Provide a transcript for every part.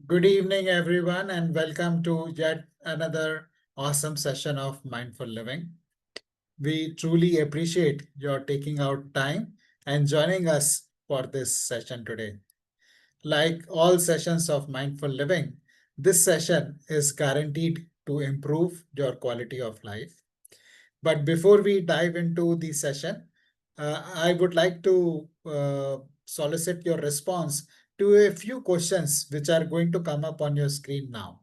Good evening, everyone, and welcome to yet another awesome session of Mindful Living. We truly appreciate your taking out time and joining us for this session today. Like all sessions of Mindful Living, this session is guaranteed to improve your quality of life. But before we dive into the session, I would like to solicit your response to a few questions which are going to come up on your screen now.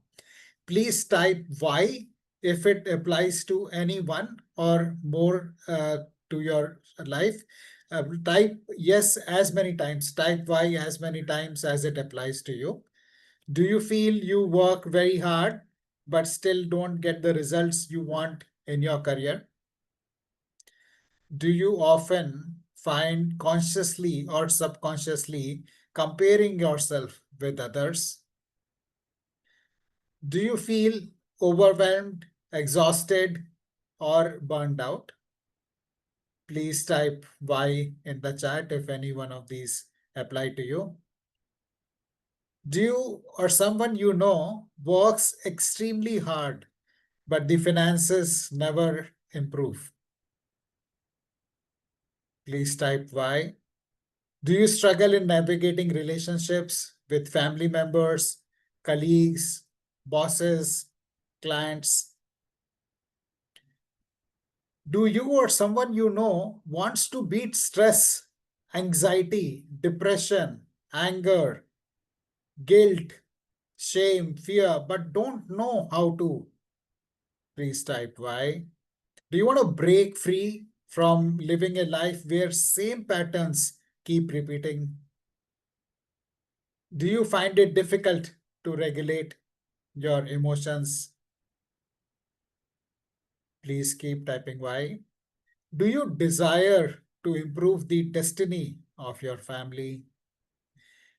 Please type Y if it applies to any one or more to your life. Type yes as many times, type Y as many times as it applies to you. Do you feel you work very hard but still don't get the results you want in your career? Do you often find consciously or subconsciously comparing yourself with others? Do you feel overwhelmed, exhausted, or burned out? Please type Y in the chat if any one of these apply to you. Do you or someone you know works extremely hard, but the finances never improve? Please type Y. Do you struggle in navigating relationships with family members, colleagues, bosses, clients? Do you or someone you know wants to beat stress, anxiety, depression, anger, guilt, shame, fear, but don't know how to? Please type Y. Do you want to break free from living a life where same patterns keep repeating? Do you find it difficult to regulate your emotions? Please keep typing Y. Do you desire to improve the destiny of your family?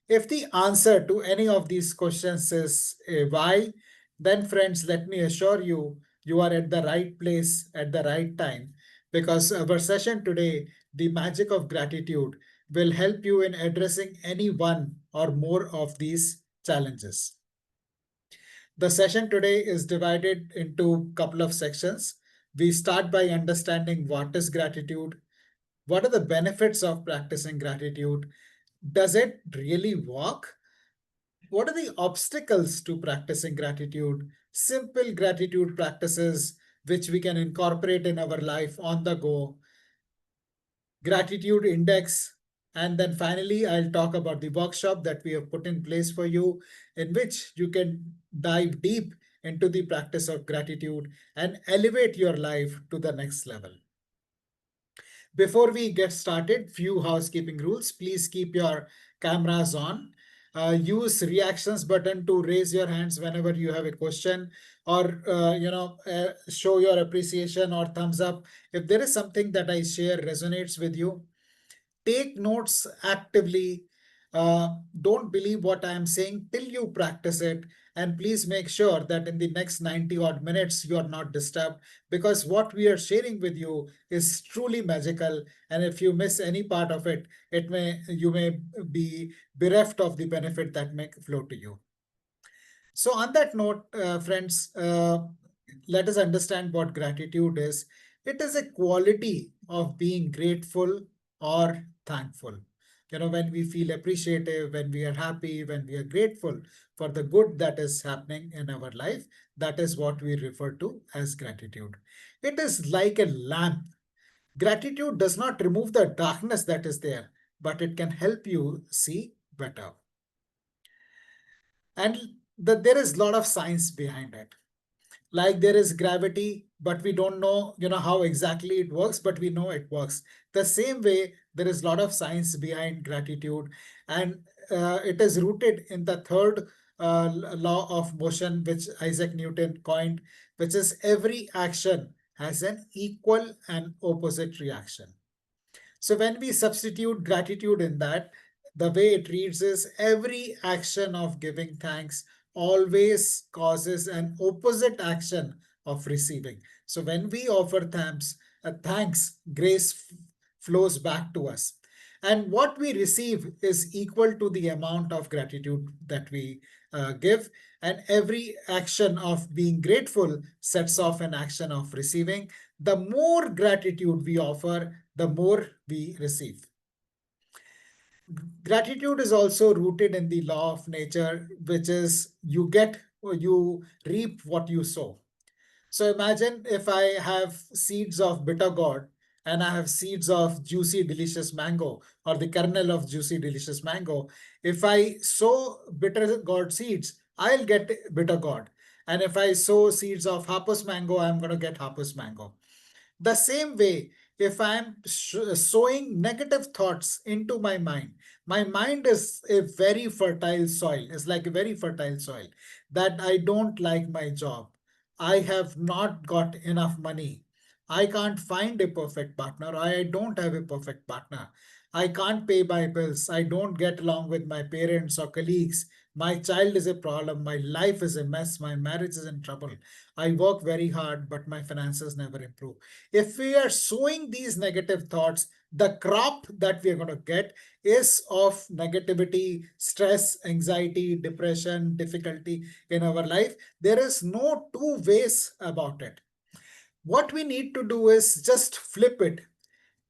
If the answer to any of these questions is why, then friends, let me assure you, you are at the right place at the right time, because our session today, the magic of gratitude, will help you in addressing any one or more of these challenges. The session today is divided into a couple of sections. We start by understanding what is gratitude, what are the benefits of practicing gratitude, does it really work? What are the obstacles to practicing gratitude? Simple gratitude practices which we can incorporate in our life on the go, gratitude index, and then finally, I'll talk about the workshop that we have put in place for you, in which you can dive deep into the practice of gratitude and elevate your life to the next level. Before we get started, few housekeeping rules. Please keep your cameras on. Use reactions button to raise your hands whenever you have a question, or show your appreciation or thumbs up if there is something that I share resonates with you. Take notes actively. Don't believe what I am saying till you practice it. And please make sure that in the next 90 odd minutes, you are not disturbed, because what we are sharing with you is truly magical. And if you miss any part of it, you may be bereft of the benefit that may flow to you. So on that note, friends, let us understand what gratitude is. It is a quality of being grateful or thankful. When we feel appreciative, when we are happy, when we are grateful for the good that is happening in our life, that is what we refer to as gratitude. It is like a lamp. Gratitude does not remove the darkness that is there, but it can help you see better. And there is a lot of science behind it. Like there is gravity, but we don't know how exactly it works, but we know it works. The same way, there is a lot of science behind gratitude, and it is rooted in the third law of motion, which Isaac Newton coined, which is every action has an equal and opposite reaction. So when we substitute gratitude in that, the way it reads is every action of giving thanks always causes an opposite action of receiving. So when we offer thanks, grace flows back to us. And what we receive is equal to the amount of gratitude that we give. And every action of being grateful sets off an action of receiving. The more gratitude we offer, the more we receive. Gratitude is also rooted in the law of nature, which is you get or you reap what you sow. So imagine if I have seeds of bitter gourd and I have seeds of juicy, delicious mango, or the kernel of juicy, delicious mango. If I sow bitter gourd seeds, I'll get bitter gourd. And if I sow seeds of hapus mango, I'm going to get hapus mango. The same way, if I'm sowing negative thoughts into my mind is a very fertile soil. It's like a very fertile soil that I don't like my job. I have not got enough money. I can't find a perfect partner. I don't have a perfect partner. I can't pay my bills. I don't get along with my parents or colleagues. My child is a problem. My life is a mess. My marriage is in trouble. I work very hard, but my finances never improve. If we are sowing these negative thoughts, the crop that we are going to get is of negativity, stress, anxiety, depression, difficulty in our life. There is no two ways about it. What we need to do is just flip it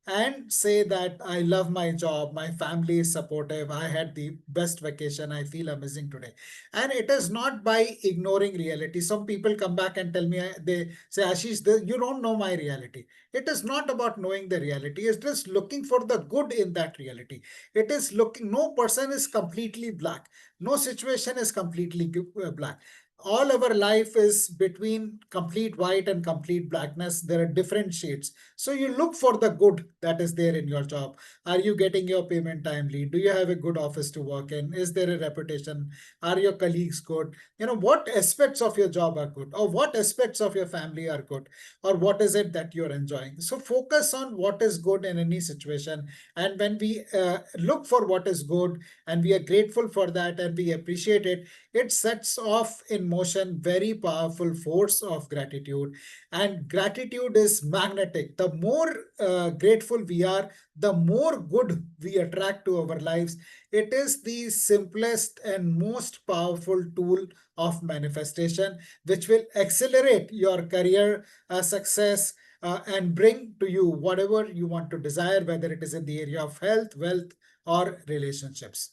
and say that I love my job, my family is supportive, I had the best vacation, I feel amazing today. And it is not by ignoring reality. Some people come back and tell me, they say, Ashish, you don't know my reality. It is not about knowing the reality, it's just looking for the good in that reality. It is looking, no person is completely black, no situation is completely black. All our life is between complete white and complete blackness. There are different shades. So you look for the good that is there in your job. Are you getting your payment timely? Do you have a good office to work in? Is there a reputation? Are your colleagues good? What aspects of your job are good, or what aspects of your family are good, or what is it that you're enjoying? So focus on what is good in any situation. And when we look for what is good and we are grateful for that and we appreciate it, it sets off in motion very powerful force of gratitude. And gratitude is magnetic. The more grateful we are, the more good we attract to our lives. It is the simplest and most powerful tool of manifestation, which will accelerate your career success and bring to you whatever you want to desire, whether it is in the area of health, wealth, or relationships.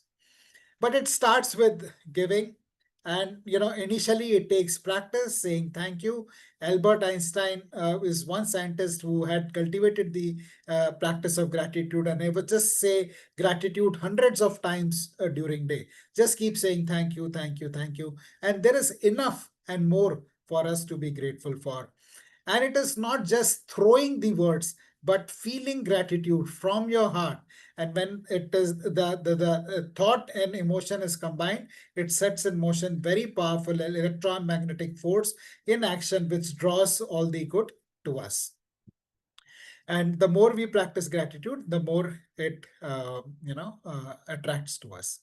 But it starts with giving. And initially it takes practice saying thank you. Albert Einstein is one scientist who had cultivated the practice of gratitude, and I would just say gratitude hundreds of times during day. Just keep saying thank you, thank you, thank you, and there is enough and more for us to be grateful for. And it is not just throwing the words, but feeling gratitude from your heart. And when it is the thought and emotion is combined, it sets in motion very powerful electromagnetic force in action, which draws all the good to us. And the more we practice gratitude, the more it attracts to us.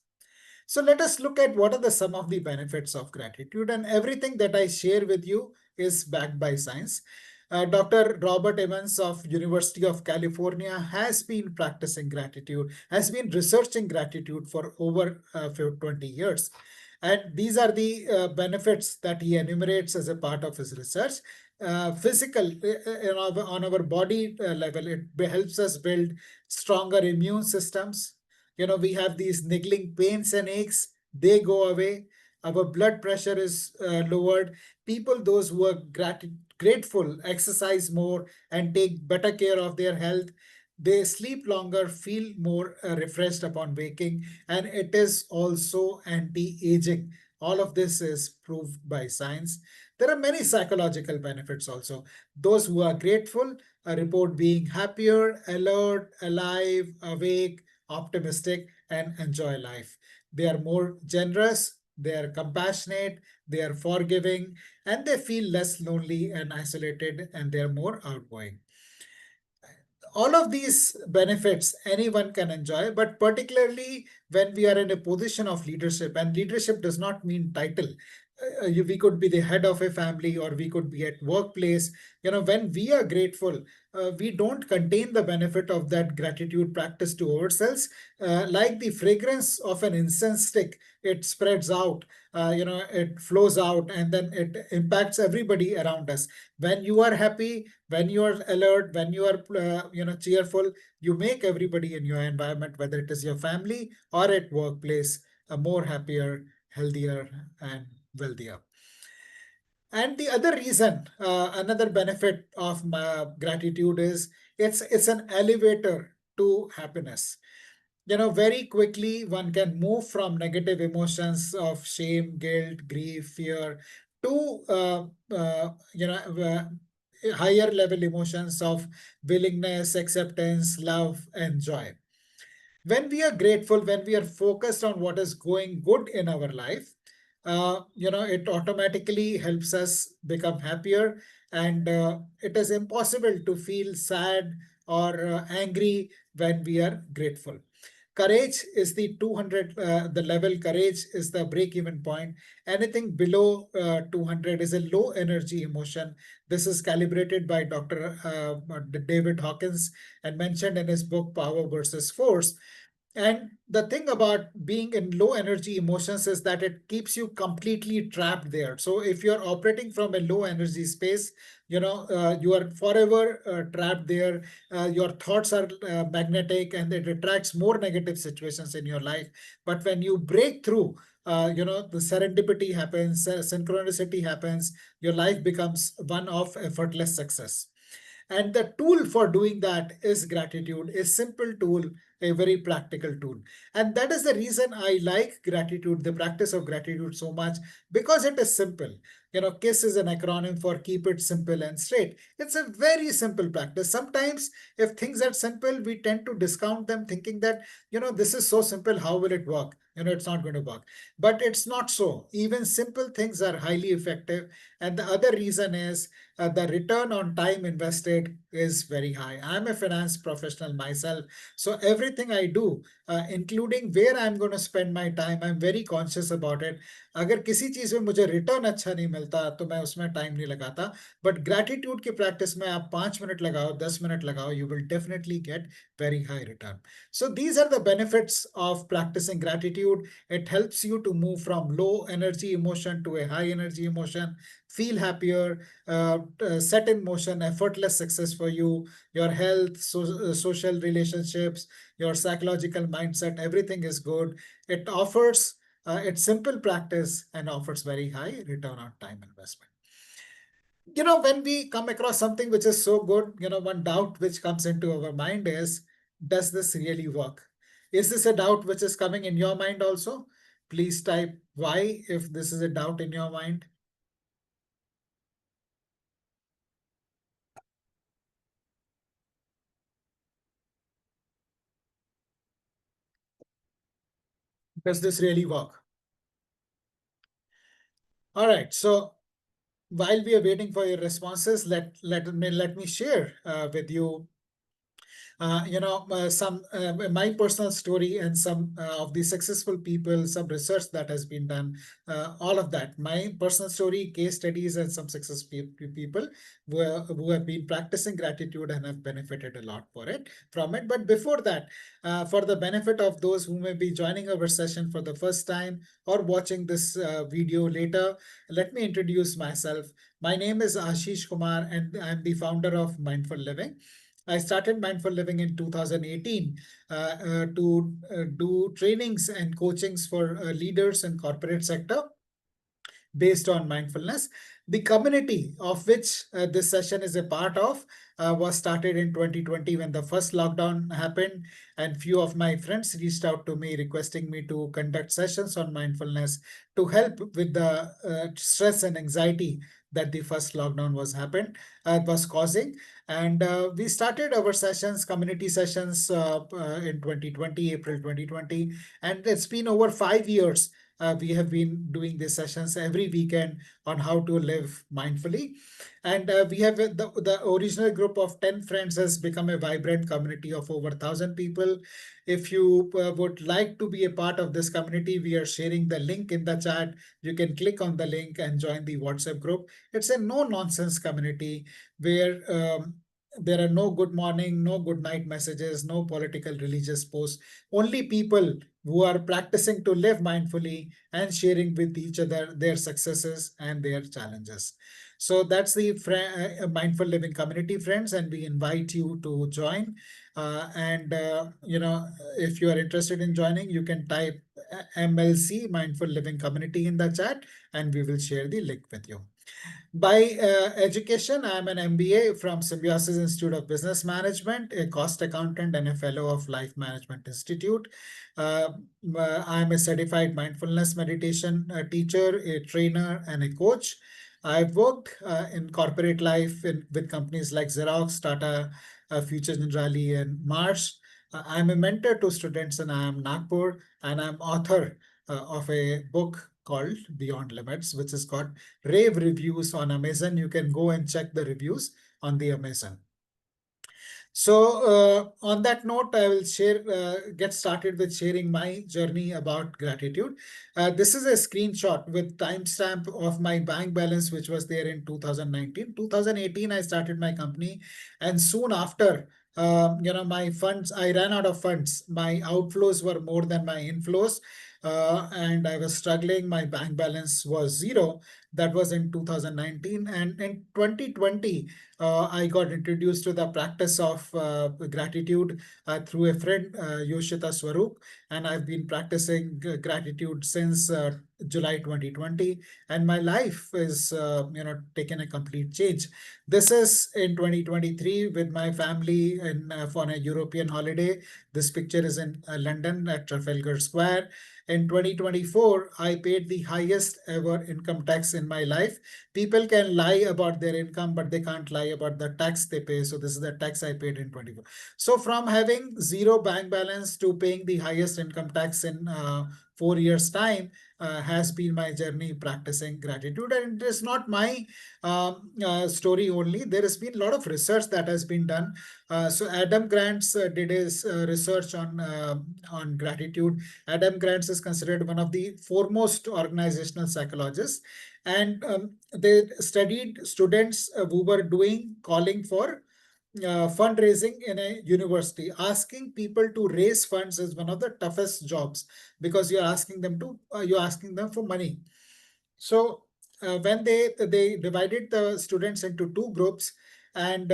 So let us look at what are the some of the benefits of gratitude. And everything that I share with you is backed by science. Dr. Robert Evans of University of California has been practicing gratitude, has been researching gratitude for over 20 years. And these are the benefits that he enumerates as a part of his research. Physical, on our body level, it helps us build stronger immune systems. We have these niggling pains and aches, they go away. Our blood pressure is lowered. People, those who are grateful, exercise more and take better care of their health. They sleep longer, feel more refreshed upon waking, and it is also anti-aging. All of this is proved by science. There are many psychological benefits also. Those who are grateful report being happier, alert, alive, awake, optimistic, and enjoy life. They are more generous, they are compassionate, they are forgiving, and they feel less lonely and isolated, and they are more outgoing. All of these benefits anyone can enjoy, but particularly when we are in a position of leadership, and leadership does not mean title. we could be the head of a family, or we could be at workplace. When we are grateful, we don't contain the benefit of that gratitude practice to ourselves. Like the fragrance of an incense stick, it spreads out, it flows out, and then it impacts everybody around us. When you are happy, when you are alert, when you are cheerful, you make everybody in your environment, whether it is your family or at workplace, a more happier, healthier, and wealthier. And the other reason, another benefit of gratitude is it's an elevator to happiness. Very quickly one can move from negative emotions of shame, guilt, grief, fear to higher level emotions of willingness, acceptance, love, and joy. When we are grateful, when we are focused on what is going good in our life, it automatically helps us become happier. And it is impossible to feel sad or angry when we are grateful. Courage is the 200, the level courage is the break even point. Anything below 200 is a low energy emotion. This is calibrated by Dr. David Hawkins and mentioned in his book, Power versus Force. And the thing about being in low energy emotions is that it keeps you completely trapped there. So if you're operating from a low energy space, you are forever trapped there. Your thoughts are magnetic, and it attracts more negative situations in your life. But when you break through, the serendipity happens, synchronicity happens, your life becomes one of effortless success. And the tool for doing that is gratitude, a simple tool, a very practical tool. And that is the reason I like gratitude, the practice of gratitude so much, because it is simple. KISS is an acronym for keep it simple and straight. It's a very simple practice. Sometimes, if things are simple, we tend to discount them, thinking that, this is so simple, how will it work? It's not going to work. But it's not so. Even simple things are highly effective. And the other reason is the return on time invested is very high. I'm a finance professional myself. So everything I do, including where I'm going to spend my time, I'm very conscious about it. अगर किसी चीज में मुझे return अच्छा नहीं मिलता तो मैं उसमें टाइम नहीं लगाता. बट ग्रैटिट्यूड की प्रैक्टिस में आप 5 मिनट लगाओ, 10 मिनट लगाओ, you will definitely get very high return. So these are the benefits of practicing gratitude. It helps you to move from low energy emotion to a high energy emotion, feel happier, set in motion effortless success for you, your health, social relationships, your psychological mindset, everything is good. It offers, it's simple practice and offers very high return on time investment. When we come across something which is so good, one doubt which comes into our mind is, does this really work? Is this a doubt which is coming in your mind also? Please type why if this is a doubt in your mind. Does this really work? All right. So while we are waiting for your responses, let me share with you some my personal story and some of the successful people, some research that has been done, all of that. My personal story, case studies, and some people who have been practicing gratitude and have benefited a lot from it. But before that, for the benefit of those who may be joining our session for the first time or watching this video later, let me introduce myself. My name is Ashish Kumar, and I'm the founder of Mindful Living. I started Mindful Living in 2018 to do trainings and coachings for leaders in corporate sector based on mindfulness. The community of which this session is a part of was started in 2020 when the first lockdown happened, and few of my friends reached out to me requesting me to conduct sessions on mindfulness to help with the stress and anxiety that the first lockdown was causing. And we started our sessions, community sessions, in 2020, April 2020, and it's been over 5 years We have been doing these sessions every weekend on how to live mindfully. And we have the original group of 10 friends has become a vibrant community of over 1,000 people. If you would like to be a part of this community, we are sharing the link in the chat. You can click on the link and join the WhatsApp group. It's a no nonsense community where there are no good morning, no good night messages, no political religious posts, only people who are practicing to live mindfully and sharing with each other their successes and their challenges. So that's the mindful living community, friends, and we invite you to join. And if you are interested in joining, you can type MLC Mindful Living Community in the chat, and we will share the link with you. By education, I am an MBA from Symbiosis Institute of Business Management, a cost accountant, and a fellow of Life Management Institute. Uh, I am a certified mindfulness meditation teacher, a trainer, and a coach. I've worked in corporate life with companies like Xerox, Tata, Future Generali, and Mars. I'm a mentor to students in IIM Nagpur, and I'm author of a book called Beyond Limits, which is got rave reviews on Amazon. You can go and check the reviews on the Amazon. So on that note, I will get started with sharing my journey about gratitude. This is a screenshot with timestamp of my bank balance, which was there in 2019. 2018, I started my company, and soon after, my funds, I ran out of funds. My outflows were more than my inflows. And I was struggling. My bank balance was zero. That was in 2019. And in 2020, I got introduced to the practice of gratitude through a friend, Yoshita Swarup, and I've been practicing gratitude since July 2020, and my life is, taken a complete change. This is in 2023 with my family for a European holiday. This picture is in London at Trafalgar Square. In 2024, I paid the highest ever income tax in my life. People can lie about their income, but they can't lie about the tax they pay. So this is the tax I paid in 24. So from having zero bank balance to paying the highest income tax in 4 years time has been my journey practicing gratitude. And it is not my story only. There has been a lot of research that has been done. So Adam Grant's did his research on gratitude. Adam Grant's is considered one of the foremost organizational psychologists, and they studied students who were doing calling for fundraising in a university. Asking people to raise funds is one of the toughest jobs because you're asking them for money. So when they divided the students into two groups, and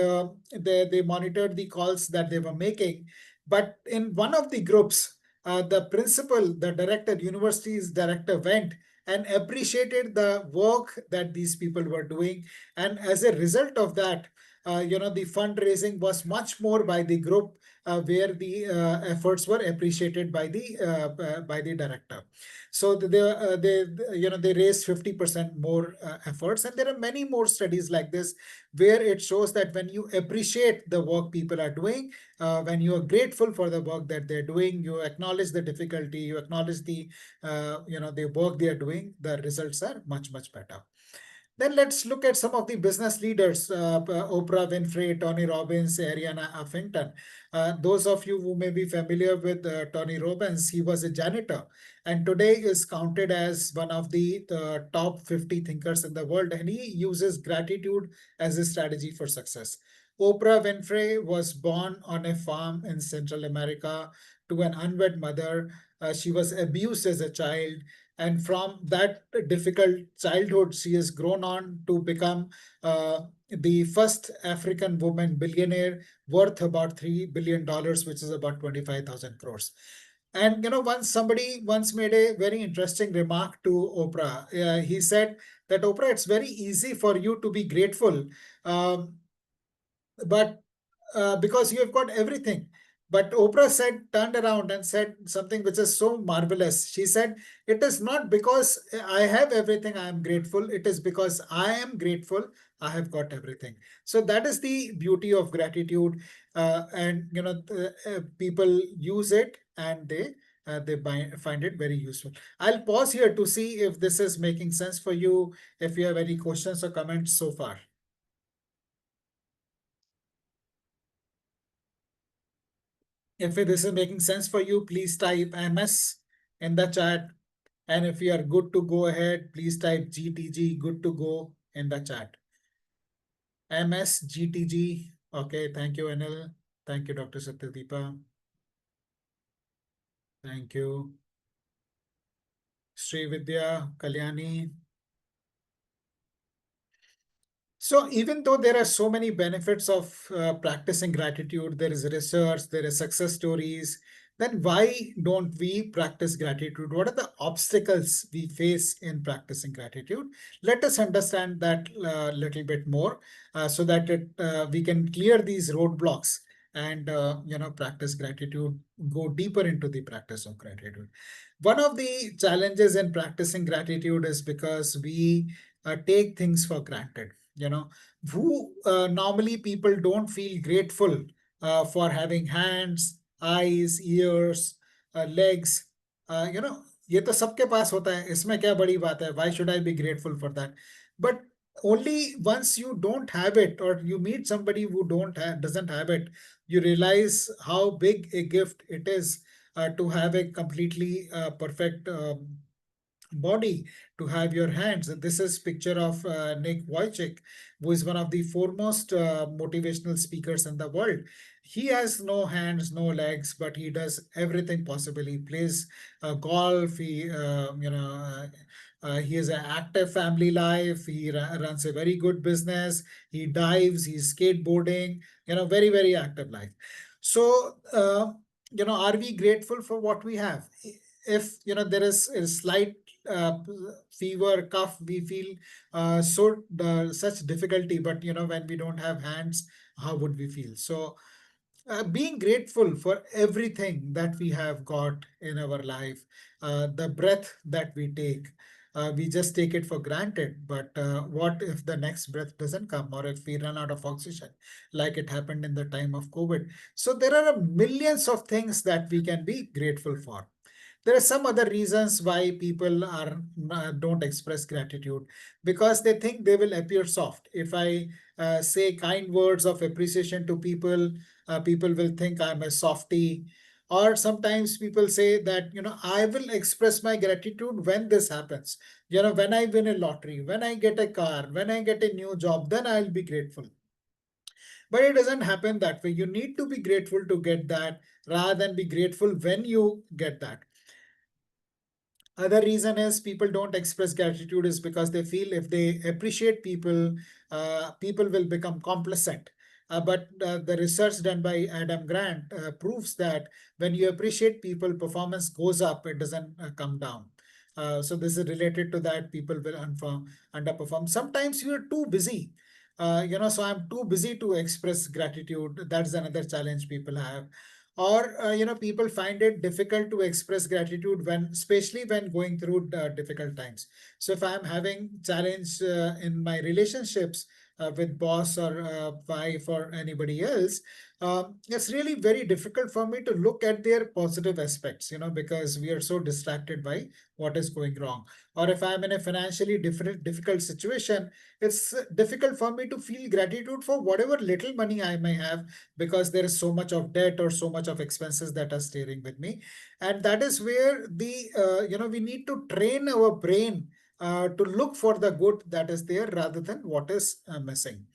they monitored the calls that they were making. But in one of the groups, the principal, the director, university's director went and appreciated the work that these people were doing. And as a result of that, the fundraising was much more by the group where the efforts were appreciated by the director. So they raised 50% more efforts, and there are many more studies like this where it shows that when you appreciate the work people are doing, when you are grateful for the work that they're doing, you acknowledge the difficulty, you acknowledge the work they are doing, the results are much better. Then let's look at some of the business leaders, Oprah Winfrey, Tony Robbins, Ariana Huffington. Those of you who may be familiar with Tony Robbins, he was a janitor and today is counted as one of the top 50 thinkers in the world, and he uses gratitude as a strategy for success. Oprah Winfrey was born on a farm in Central America to an unwed mother. She was abused as a child, and from that difficult childhood, she has grown on to become the first African woman billionaire worth about $3 billion, which is about 25,000 crores. And once somebody once made a very interesting remark to Oprah. He said that, Oprah, it's very easy for you to be grateful, um, but because you have got everything. But Oprah turned around and said something which is so marvelous. She said, it is not because I have everything I am grateful. It is because I am grateful I have got everything. So that is the beauty of gratitude. And people use it and they find it very useful. I'll pause here to see if this is making sense for you, if you have any questions or comments so far. If this is making sense for you, please type MS in the chat. And if you are good to go ahead, please type GTG, good to go in the chat. MS, GTG. Okay, thank you, Anil. Thank you, Dr. Satyadeepa. Thank you. Sri Vidya, Kalyani. So even though there are so many benefits of practicing gratitude, there is research, there is success stories, then why don't we practice gratitude? What are the obstacles we face in practicing gratitude? Let us understand that a little bit more so that we can clear these roadblocks and practice gratitude, go deeper into the practice of gratitude. One of the challenges in practicing gratitude is because we take things for granted. Who normally people don't feel grateful for having hands, eyes, ears, legs. ये तो सबके पास होता है, इसमें क्या बड़ी बात है? Why should I be grateful for that? But only once you don't have it, or you meet somebody who doesn't have it, you realize how big a gift it is to have a completely perfect body, to have your hands. This is picture of Nick Wojcik, who is one of the foremost motivational speakers in the world. He has no hands, no legs, but he does everything possible. He plays golf. He has an active family life. He runs a very good business. He dives. He's skateboarding. Very very active life. So are we grateful for what we have? If there is a slight uh, fever, cough, we feel such difficulty. But when we don't have hands, how would we feel? So being grateful for everything that we have got in our life, the breath that we take. We just take it for granted. But what if the next breath doesn't come, or if we run out of oxygen, like it happened in the time of COVID? So there are millions of things that we can be grateful for. There are some other reasons why people don't express gratitude, because they think they will appear soft. If I say kind words of appreciation to people, people will think I'm a softie. Or sometimes people say that, I will express my gratitude when this happens. When I win a lottery, when I get a car, when I get a new job, then I'll be grateful. But it doesn't happen that way. You need to be grateful to get that, rather than be grateful when you get that. Other reason is people don't express gratitude is because they feel if they appreciate people, people will become complacent. But the research done by Adam Grant proves that when you appreciate people, performance goes up, it doesn't come down. So this is related to that. People will underperform. Sometimes you are too busy. So I'm too busy to express gratitude. That's another challenge people have. Or people find it difficult to express gratitude when, especially when going through difficult times. So if I'm having challenge in my relationships with boss or wife or anybody else, it's really very difficult for me to look at their positive aspects, because we are so distracted by what is going wrong. Or if I'm in a financially difficult situation, it's difficult for me to feel gratitude for whatever little money I may have, because there is so much of debt or so much of expenses that are staring with me. And that is where we need to train our brain to look for the good that is there rather than what is missing.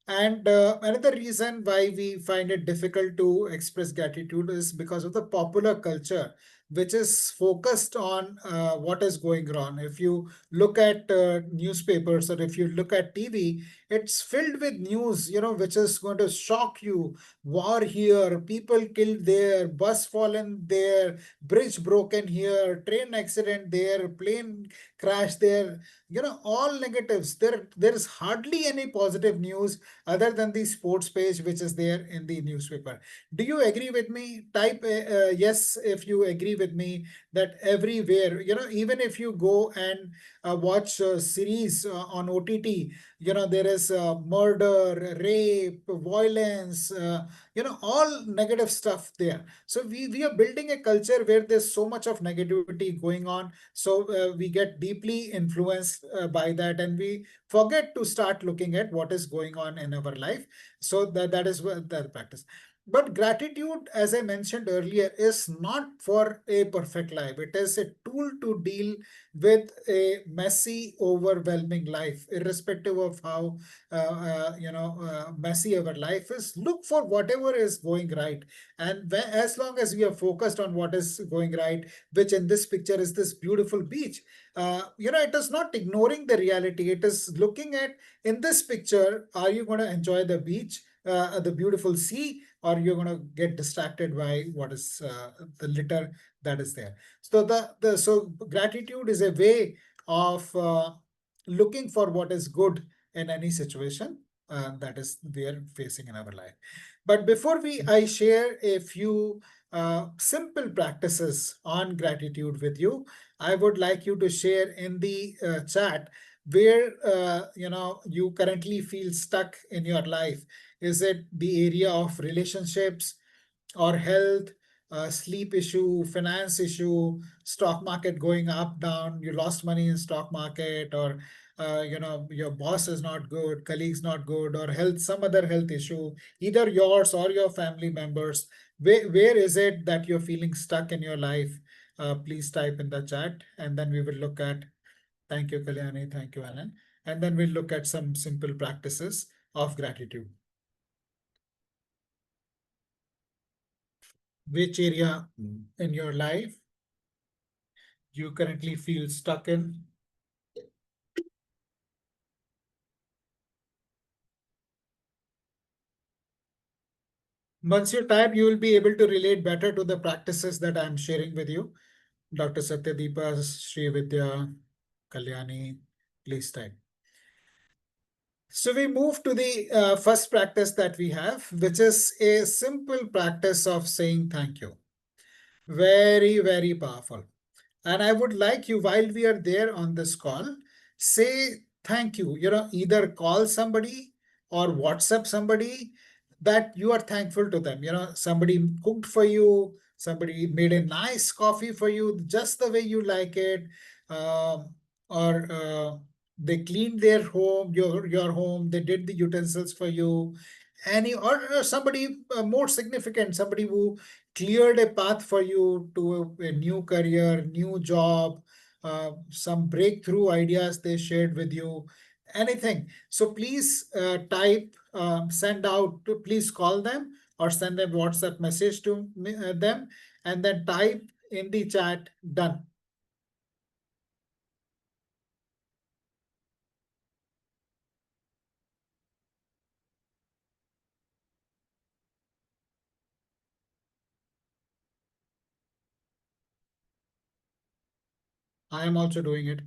And another reason why we find it difficult to express gratitude is because of the popular culture, which is focused on what is going wrong. If you look at newspapers, or if you look at TV, it's filled with news, which is going to shock you. War here, people killed there, bus fallen there, bridge broken here, train accident there, plane crash there. All negatives. There is hardly any positive news other than the sports page which is there in the newspaper. Do you agree with me? Type yes if you agree with me that everywhere, even if you go and watch a series on OTT, there is murder, rape, violence, all negative stuff there. So we are building a culture where there's so much of negativity going on. So we get deeply influenced by that, and we forget to start looking at what is going on in our life. So that is what the practice. But gratitude, as I mentioned earlier, is not for a perfect life. It is a tool to deal with a messy, overwhelming life, irrespective of how messy our life is. Look for whatever is going right, and as long as we are focused on what is going right, which in this picture is this beautiful beach. It is not ignoring the reality. It is looking at, in this picture, are you going to enjoy the beach, the beautiful sea, or you're going to get distracted by what is the litter that is there. So so gratitude is a way of looking for what is good in any situation that is we are facing in our life. But before we I share a few simple practices on gratitude with you, I would like you to share in the chat where you currently feel stuck in your life. Is it the area of relationships or health, sleep issue, finance issue, stock market going up, down, you lost money in stock market, or your boss is not good, colleagues not good, or health, some other health issue, either yours or your family members. Where is it that you're feeling stuck in your life? Please type in the chat, and then we will look at. Thank you, Kalyani. Thank you, Alan. And then we'll look at some simple practices of gratitude. Which area in your life you currently feel stuck in? Once you type, you will be able to relate better to the practices that I'm sharing with you. Dr. Satyadeepa, Sri Vidya, Kalyani, please type. So we move to the first practice that we have, which is a simple practice of saying thank you. Very, very powerful. And I would like you, while we are there on this call, say thank you. Either call somebody or WhatsApp somebody that you are thankful to them. Somebody cooked for you, somebody made a nice coffee for you, just the way you like it, um, or they cleaned their home, your home, they did the utensils for you. Or somebody more significant, somebody who cleared a path for you to a new career, new job, some breakthrough ideas they shared with you, anything. So please type, send out, please call them or send a WhatsApp message to them, and then type in the chat, done. I am also doing it.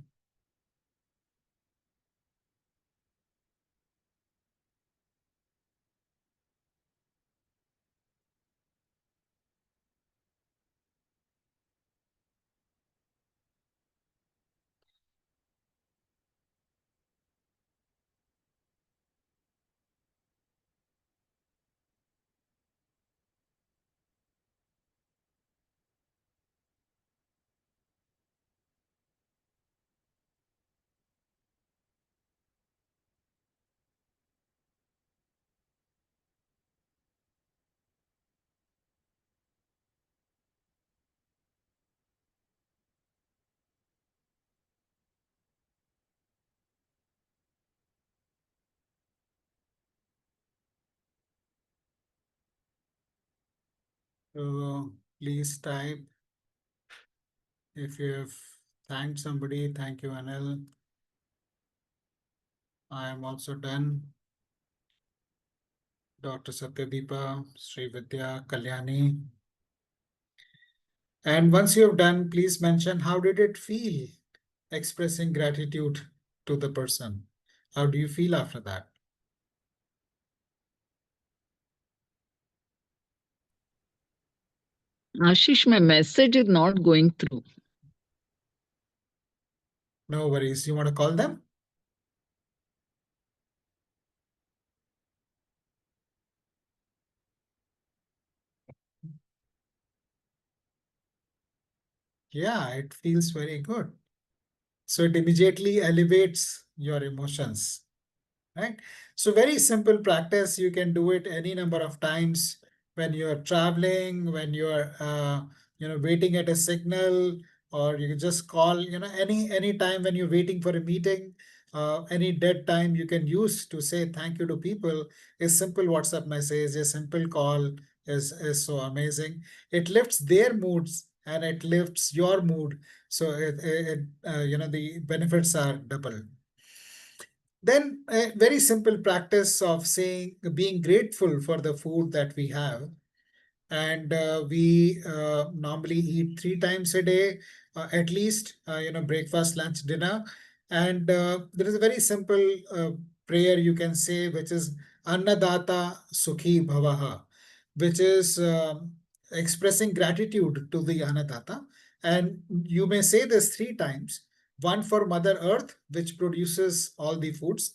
So please type if you have thanked somebody. Thank you, Anil. I am also done. Dr. Satyadeepa, Sri Vidya, Kalyani. And once you have done, please mention how did it feel expressing gratitude to the person? How do you feel after that? Ashish, my message is not going through. No worries. You want to call them? Yeah, it feels very good. So it immediately elevates your emotions, right? So very simple practice. You can do it any number of times when you're traveling, when you're waiting at a signal, or you can just call, any time when you're waiting for a meeting, any dead time you can use to say thank you to people. A simple WhatsApp message, a simple call is so amazing. It lifts their moods and it lifts your mood. So the benefits are double. Then a very simple practice of saying, being grateful for the food that we have. And we normally eat 3 times a day, at least, breakfast, lunch, dinner. And there is a very simple prayer you can say, which is Annadata Sukhi Bhavaha, which is expressing gratitude to the Annadata. And you may say this 3 times: one for Mother Earth, which produces all the foods,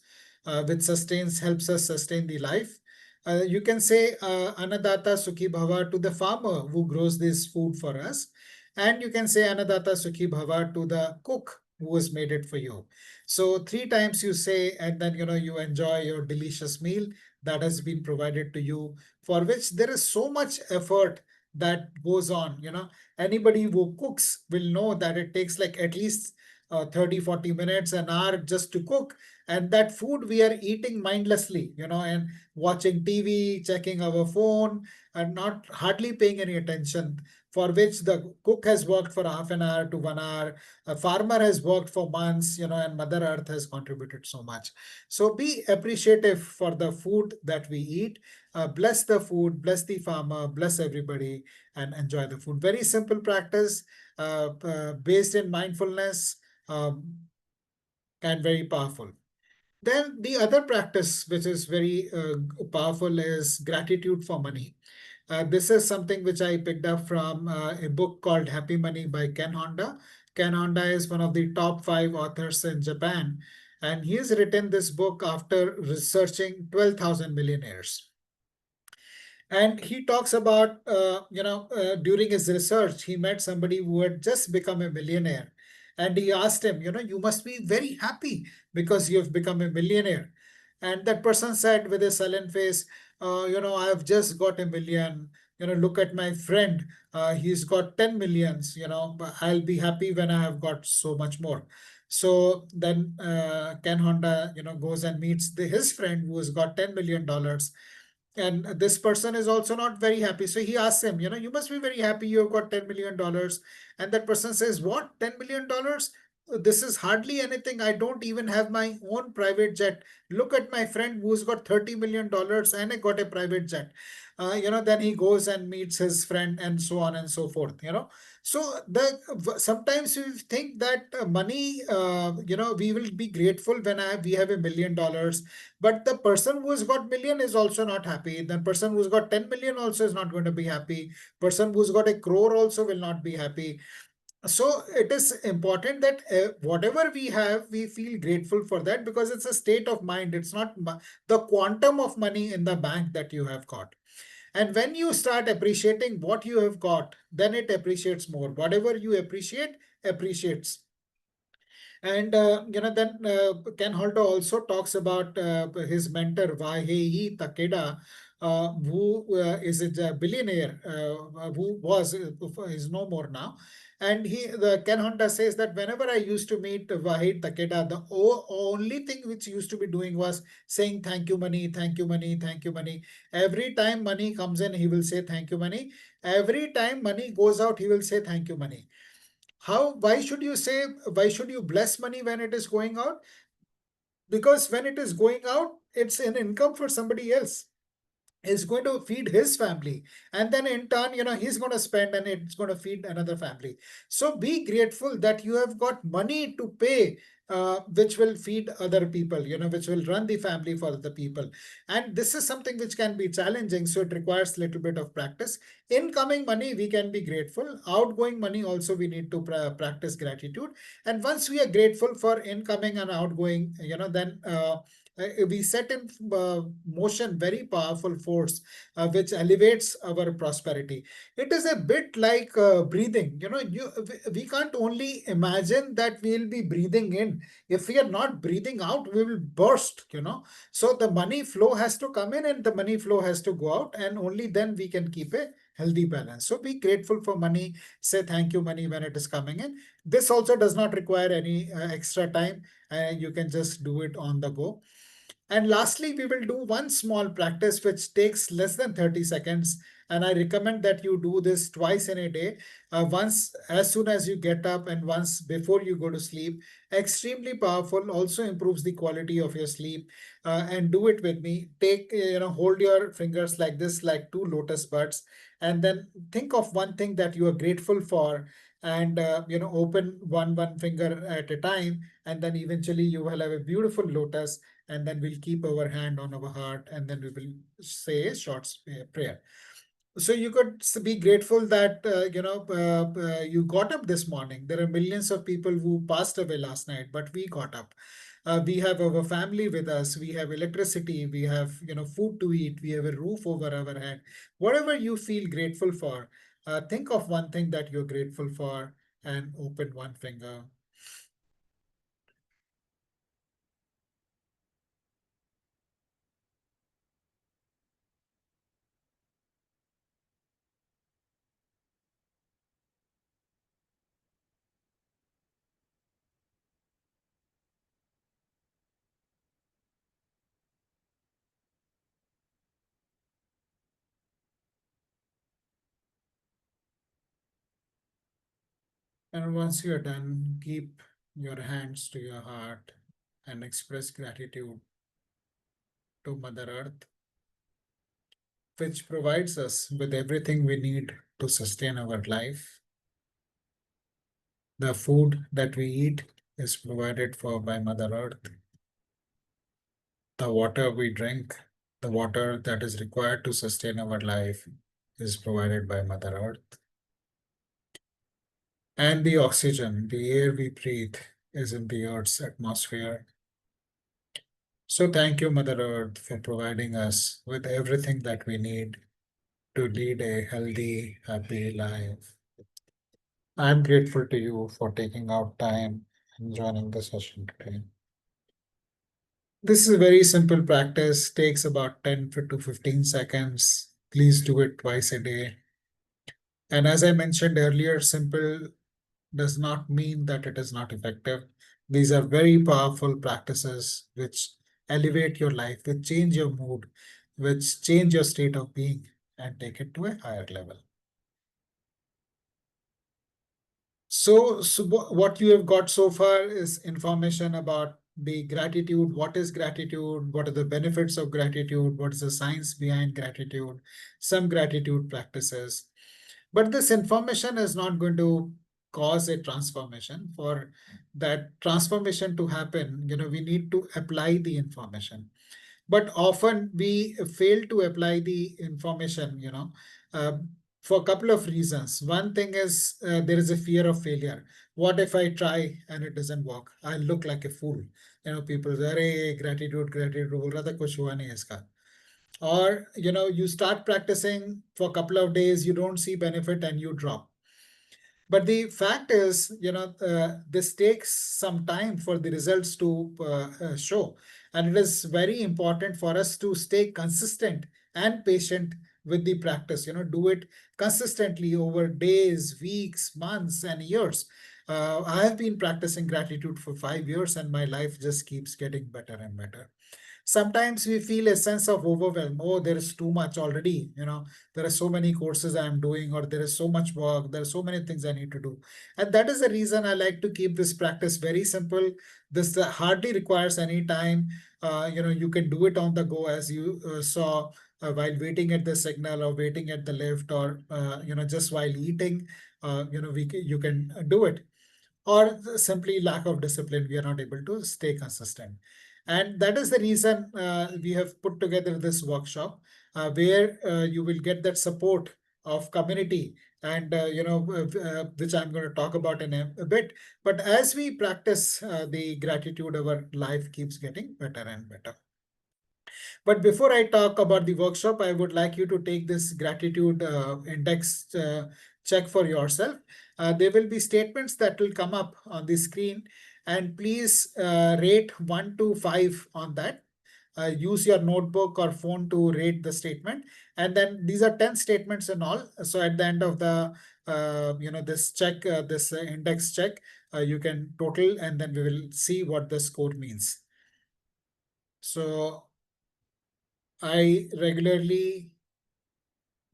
which sustains, helps us sustain the life. You can say Anadata Sukhi Bhava to the farmer who grows this food for us. And you can say Anadata Sukhi Bhava to the cook who has made it for you. So 3 times you say, and then you enjoy your delicious meal that has been provided to you, for which there is so much effort that goes on. Anybody who cooks will know that it takes like at least 30, 40 minutes, an hour just to cook. And that food we are eating mindlessly, and watching TV, checking our phone, and not hardly paying any attention, for which the cook has worked for half an hour to 1 hour, a farmer has worked for months, and Mother Earth has contributed so much. So be appreciative for the food that we eat. Bless the food, bless the farmer, bless everybody, and enjoy the food. Very simple practice, based in mindfulness, um, and very powerful. Then the other practice, which is very powerful, is gratitude for money. This is something which I picked up from a book called Happy Money by Ken Honda. Ken Honda is one of the top 5 authors in Japan, and he has written this book after researching 12,000 millionaires. And he talks about, during his research, he met somebody who had just become a millionaire. And he asked him, you must be very happy because you have become a millionaire. And that person said with a sullen face, I have just got a million. Look at my friend. He's got 10 millions. But I'll be happy when I have got so much more. So then Ken Honda, goes and meets his friend who has got $10 million, and this person is also not very happy. So he asks him, you must be very happy you've got $10 million. And that person says, what, $10 million? This is hardly anything. I don't even have my own private jet. Look at my friend who's got $30 million and I got a private jet. Then he goes and meets his friend and so on and so forth. So sometimes we think that money, we will be grateful when we have $1 million, but the person who's got million is also not happy. The person who's got 10 million also is not going to be happy. Person who's got a crore also will not be happy. So it is important that whatever we have, we feel grateful for that, because it's a state of mind. It's not the quantum of money in the bank that you have got. And when you start appreciating what you have got, then it appreciates more. Whatever you appreciate, appreciates. And then Ken Holto also talks about his mentor Vahei Takeda, who is a billionaire, who was is no more now. And the Ken Honda says that whenever I used to meet Vahid Takeda, the only thing which he used to be doing was saying thank you money, thank you money, thank you money. Every time money comes in, he will say thank you money. Every time money goes out, he will say thank you money. Why should you say, why should you bless money when it is going out? Because when it is going out, it's an income for somebody else. is going to feed his family, and then in turn, he's going to spend and it's going to feed another family. So be grateful that you have got money to pay, which will feed other people, which will run the family for other people. And this is something which can be challenging, so it requires a little bit of practice. Incoming money, we can be grateful. Outgoing money also, we need to practice gratitude. And once we are grateful for incoming and outgoing, then we set in motion very powerful force, which elevates our prosperity. It is a bit like breathing. We can't only imagine that we'll be breathing in. If we are not breathing out, we will burst. So the money flow has to come in and the money flow has to go out, and only then we can keep a healthy balance. So be grateful for money. Say thank you, money, when it is coming in. This also does not require any extra time, and you can just do it on the go. And lastly, we will do one small practice which takes less than 30 seconds. And I recommend that you do this twice in a day, once as soon as you get up and once before you go to sleep. Extremely powerful, also improves the quality of your sleep. And do it with me. Take, hold your fingers like this, like two lotus buds, and then think of one thing that you are grateful for. And open one finger at a time, and then eventually you will have a beautiful lotus. And then we'll keep our hand on our heart, and then we will say a short prayer. So you could be grateful that you got up this morning. There are millions of people who passed away last night, but we got up. We have our family with us. We have electricity. We have food to eat. We have a roof over our head. Whatever you feel grateful for, think of one thing that you're grateful for, and open one finger. And once you're done, keep your hands to your heart and express gratitude to Mother Earth, which provides us with everything we need to sustain our life. The food that we eat is provided for by Mother Earth. The water we drink, the water that is required to sustain our life, is provided by Mother Earth. And the oxygen, the air we breathe, is in the Earth's atmosphere. So thank you, Mother Earth, for providing us with everything that we need to lead a healthy, happy life. I'm grateful to you for taking out time and joining the session today. This is a very simple practice, takes about 10 to 15 seconds. Please do it twice a day. And as I mentioned earlier, simple does not mean that it is not effective. These are very powerful practices which elevate your life, which change your mood, which change your state of being and take it to a higher level. So what you have got so far is information about the gratitude. What is gratitude? What are the benefits of gratitude? What is the science behind gratitude? Some gratitude practices. But this information is not going to cause a transformation. For that transformation to happen, we need to apply the information. But often we fail to apply the information, uh, for a couple of reasons. One thing is, there is a fear of failure. What if I try and it doesn't work? I look like a fool. People say, "Arey, gratitude, gratitude, बोल रहा था, कुछ हुआ नहीं इसका." Or, you start practicing for a couple of days, you don't see benefit and you drop. But the fact is, this takes some time for the results to show. And it is very important for us to stay consistent and patient with the practice. Do it consistently over days, weeks, months, and years. I have been practicing gratitude for 5 years, and my life just keeps getting better and better. Sometimes we feel a sense of overwhelm. Oh, there is too much already. There are so many courses I'm doing, or there is so much work. There are so many things I need to do. And that is the reason I like to keep this practice very simple. This hardly requires any time. You can do it on the go, as you saw. while waiting at the signal or waiting at the lift, or just while eating. You can do it, or simply lack of discipline, we are not able to stay consistent. And that is the reason we have put together this workshop, where you will get that support of community, and which I'm going to talk about in a bit. But as we practice the gratitude, our life keeps getting better and better. But before I talk about the workshop, I would like you to take this gratitude index check for yourself. There will be statements that will come up on the screen, and please rate 1 to 5 on that. Use your notebook or phone to rate the statement. And then these are 10 statements in all. So at the end of the this check, this index check, you can total, and then we will see what the score means. So I regularly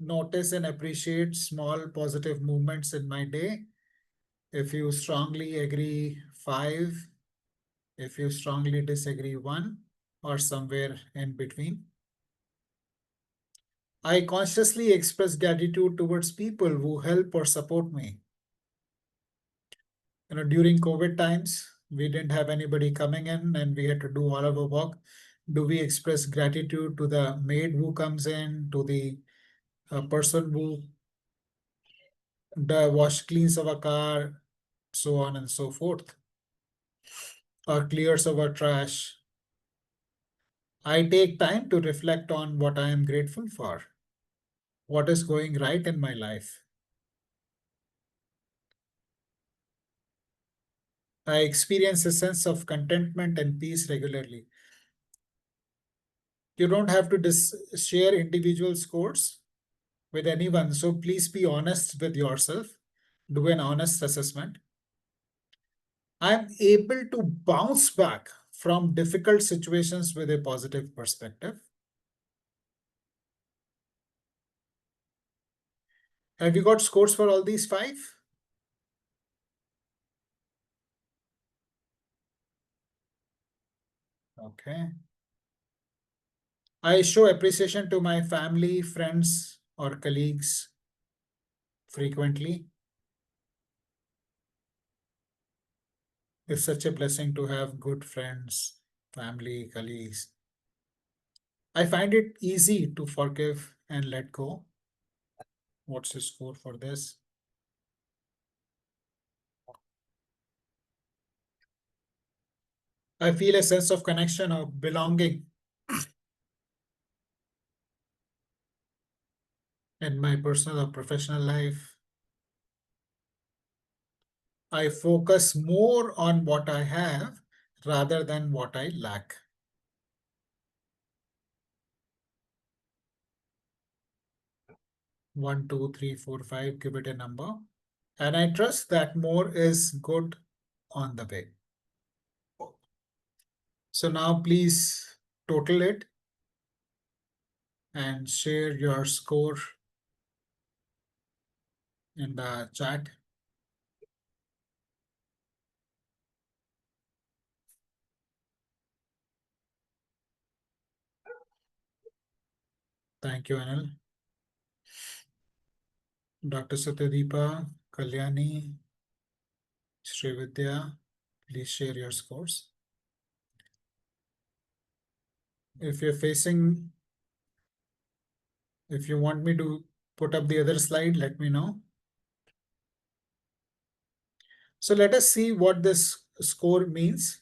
notice and appreciate small positive movements in my day. If you strongly agree, 5. If you strongly disagree, 1, or somewhere in between. I consciously express gratitude towards people who help or support me. During COVID times, we didn't have anybody coming in and we had to do all of our work. Do we express gratitude to the maid who comes in, to the person who the wash cleans our car, so on and so forth, or clears our trash? I take time to reflect on what I am grateful for, what is going right in my life. I experience a sense of contentment and peace regularly. You don't have to share individual scores with anyone, so please be honest with yourself. Do an honest assessment. I'm able to bounce back from difficult situations with a positive perspective. Have you got scores for all these 5? Okay. I show appreciation to my family, friends, or colleagues frequently. It's such a blessing to have good friends, family, colleagues. I find it easy to forgive and let go. What's the score for this? I feel a sense of connection, of belonging in my personal or professional life. I focus more on what I have rather than what I lack. 1, 2, 3, 4, 5, give it a number. And I trust that more is good on the way. So now please total it and share your score in the chat. Thank you, Anil. Dr. Satyadeepa, Kalyani, Srividya, please share your scores. If you're facing, if you want me to put up the other slide, let me know. So let us see what this score means.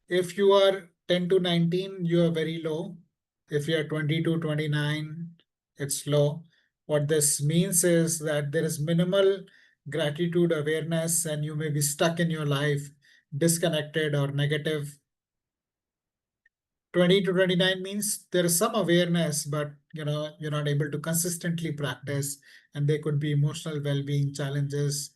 If you are 10 to 19, you are very low. If you are 20 to 29, it's low. What this means is that there is minimal gratitude awareness and you may be stuck in your life, disconnected or negative. 20 to 29 means there is some awareness, but you're not able to consistently practice, and there could be emotional well-being challenges.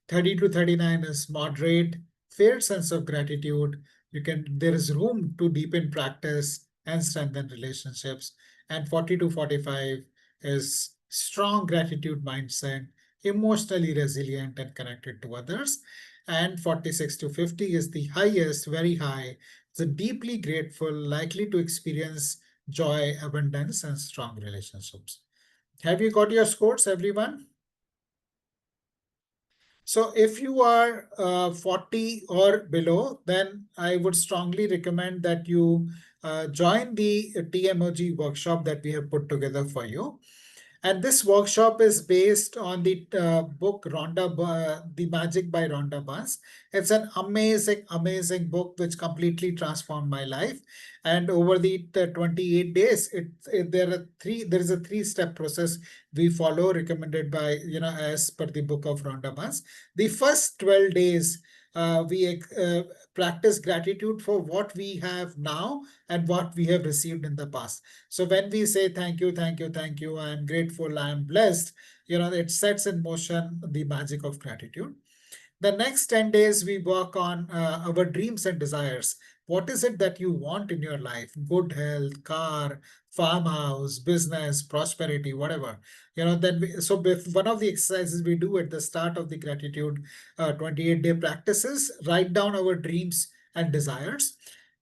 30 to 39 is moderate, fair sense of gratitude. There is room to deepen practice and strengthen relationships. And 40 to 45 is strong gratitude mindset, emotionally resilient and connected to others. And 46 to 50 is the highest, very high. So deeply grateful, likely to experience joy, abundance, and strong relationships. Have you got your scores, everyone? So if you are 40 or below, then I would strongly recommend that you join the TMOG workshop that we have put together for you. And this workshop is based on the book The Magic by Rhonda Barnes. It's an amazing, amazing book which completely transformed my life. And over the 28 days, there is a three-step process we follow, recommended by, as per the book of Rhonda Barnes. The first 12 days, we practice gratitude for what we have now and what we have received in the past. So when we say thank you, thank you, thank you, I am grateful, I am blessed, it sets in motion the magic of gratitude. The next 10 days, we work on our dreams and desires. What is it that you want in your life? Good health, car, farmhouse, business, prosperity, whatever. One of the exercises we do at the start of the gratitude 28-day practices, write down our dreams and desires.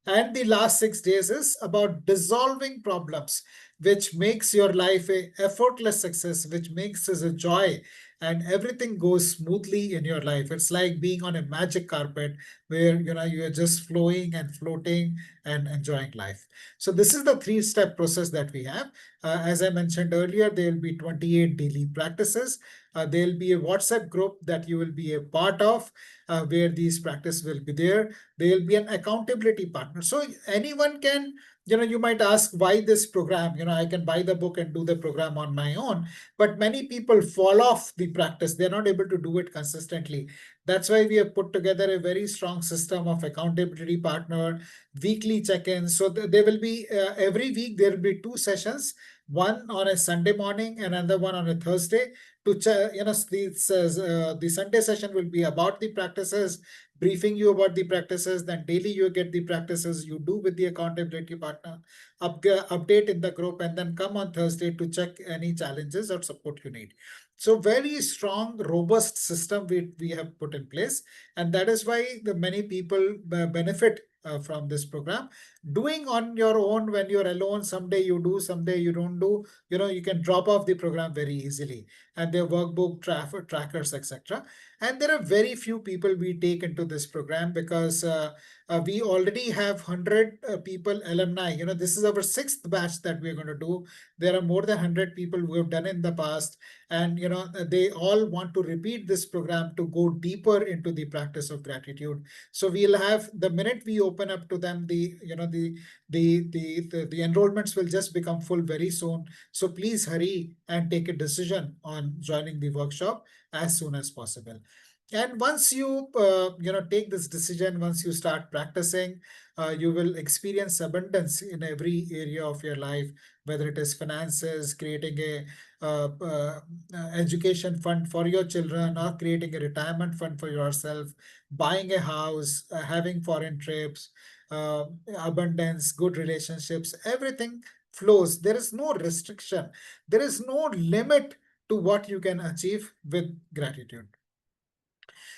And the last 6 days is about dissolving problems, which makes your life a effortless success, which makes it a joy, and everything goes smoothly in your life. It's like being on a magic carpet where you're just flowing and floating and enjoying life. So this is the three-step process that we have. As I mentioned earlier, there will be 28 daily practices. There'll be a WhatsApp group that you will be a part of, where these practices will be there. There will be an accountability partner. So anyone can, you might ask, why this program? I can buy the book and do the program on my own, but many people fall off the practice. They're not able to do it consistently. That's why we have put together a very strong system of accountability partner, weekly check-ins. So there will be every week there will be two sessions, one on a Sunday morning and another one on a Thursday. The Sunday session will be about the practices, briefing you about the practices. Then daily you get the practices you do with the accountability partner, update in the group, and then come on Thursday to check any challenges or support you need. So very strong, robust system we have put in place. And that is why the many people benefit from this program. Doing on your own when you're alone, someday you do, someday you don't do, you can drop off the program very easily. And their workbook, trackers, etc. And there are very few people we take into this program because we already have 100 people alumni. This is our sixth batch that we're going to do. There are more than 100 people who have done in the past, and they all want to repeat this program to go deeper into the practice of gratitude. So we'll have, the minute we open up to them, the enrollments will just become full very soon. So please hurry and take a decision on joining the workshop as soon as possible. And once you take this decision, once you start practicing, you will experience abundance in every area of your life, whether it is finances, creating a education fund for your children, or creating a retirement fund for yourself, buying a house, having foreign trips, uh, abundance, good relationships, everything flows. There is no restriction. There is no limit to what you can achieve with gratitude.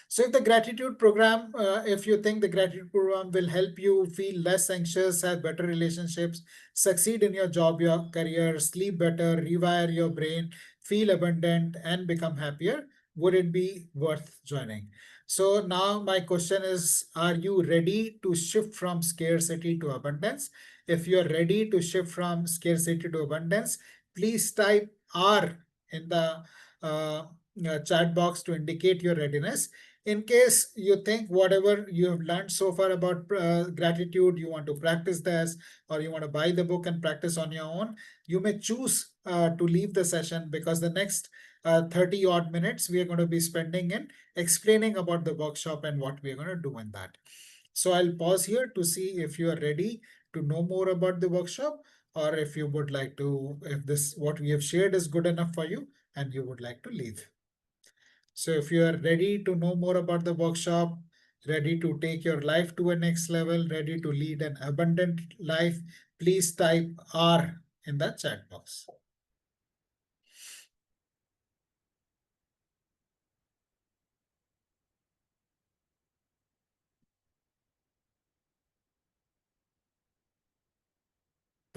So if the gratitude program, if you think the gratitude program will help you feel less anxious, have better relationships, succeed in your job, your career, sleep better, rewire your brain, feel abundant, and become happier, would it be worth joining? So now my question is, are you ready to shift from scarcity to abundance? If you're ready to shift from scarcity to abundance, please type R in the chat box to indicate your readiness. In case you think whatever you have learned so far about gratitude, you want to practice this, or you want to buy the book and practice on your own, you may choose to leave the session, because the next 30 odd minutes we are going to be spending in explaining about the workshop and what we are going to do in that. So I'll pause here to see if you are ready to know more about the workshop, or if you would like to, if this what we have shared is good enough for you and you would like to leave. So if you are ready to know more about the workshop, ready to take your life to a next level, ready to lead an abundant life, please type R in the chat box.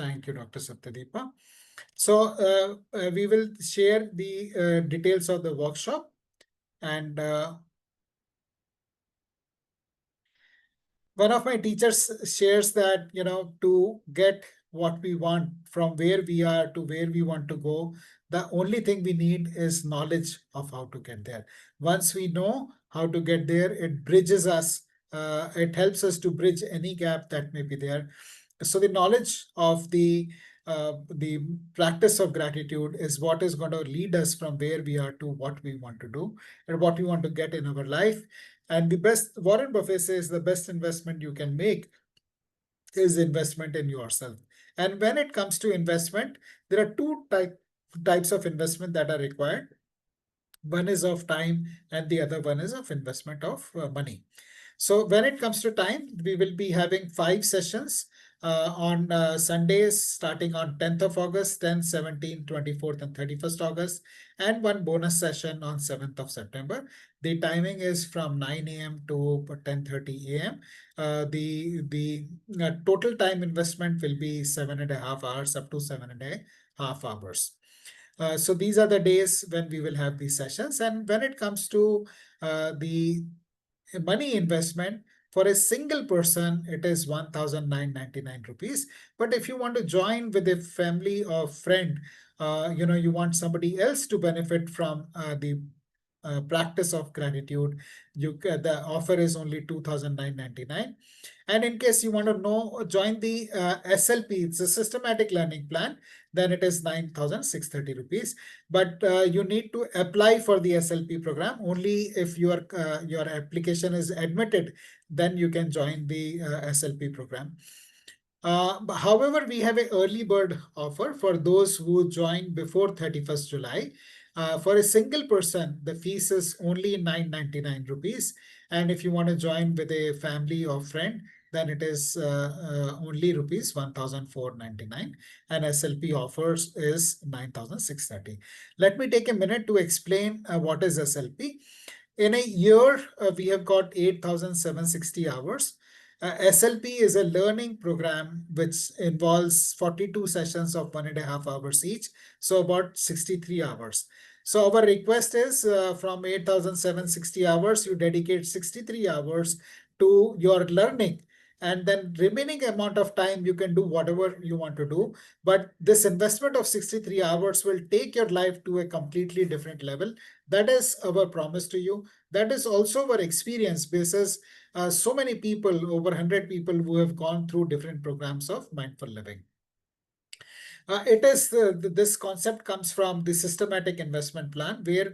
Thank you, Dr. Satyadeepa. So we will share the details of the workshop, and one of my teachers shares that, to get what we want from where we are to where we want to go, the only thing we need is knowledge of how to get there. Once we know how to get there, it bridges us. It helps us to bridge any gap that may be there. So the knowledge of the practice of gratitude is what is going to lead us from where we are to what we want to do and what we want to get in our life. And the best, Warren Buffett says, the best investment you can make is investment in yourself. And when it comes to investment, there are types of investment that are required. One is of time, and the other one is of investment of money. So when it comes to time, we will be having 5 sessions on Sundays, starting on 10th of August, 10th, 17th, 24th, and 31st August, and one bonus session on 7th of September. The timing is from 9 a.m. to 10:30 a.m. The total time investment will be 7.5 hours, up to 7.5 hours. So these are the days when we will have these sessions. And when it comes to the money investment, for a single person, it is 1,999 rupees. But if you want to join with a family or friend, you want somebody else to benefit from the practice of gratitude, the offer is only 2,999. And in case you want to know, join the SLP, it's a systematic learning plan, then it is 9,630 rupees. But you need to apply for the SLP program. Only if your application is admitted, then you can join the SLP program. However, we have an early bird offer for those who join before 31st July. For a single person, the fees is only 999 rupees. And if you want to join with a family or friend, then it is only rupees 1,499, and SLP offers is 9,630. Let me take a minute to explain what is SLP. In a year, we have got 8,760 hours. SLP is a learning program which involves 42 sessions of 1.5 hours each, so about 63 hours. So our request is from 8,760 hours, you dedicate 63 hours to your learning. And then remaining amount of time, you can do whatever you want to do. But this investment of 63 hours will take your life to a completely different level. That is our promise to you. That is also our experience basis. So many people, over 100 people who have gone through different programs of mindful living. This concept comes from the systematic investment plan, where